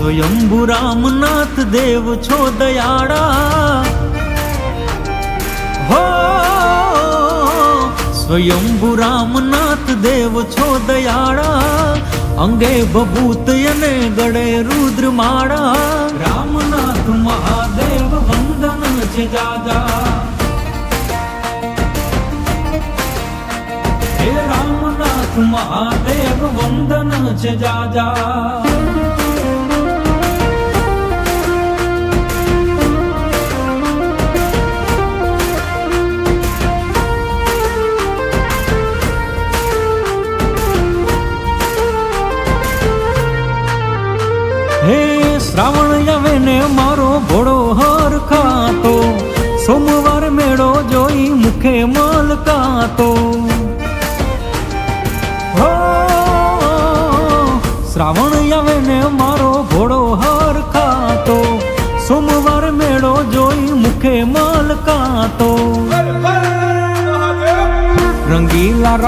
સ્વયંભુ રામનાથ દેવ છો દયાળા હો, સ્વયંભુ રામનાથ દેવ છો દયાળા, અંગે ભભૂત અને ગળે રુદ્ર માળા. રામનાથ મહાદેવ વંદન છે જાજા, હે રામનાથ મહાદેવ વંદન છે જાજા. હે શ્રાવણ આવે ને મારો ભોળો હર ખાતો, સોમવાર મેળો જોઈ મુખે મલકાતો. હો શ્રાવણ આવે ને મારો ભોળો હર ખાતો, સોમવાર મેળો જોઈ મુખે મલકાતો. રંગીલા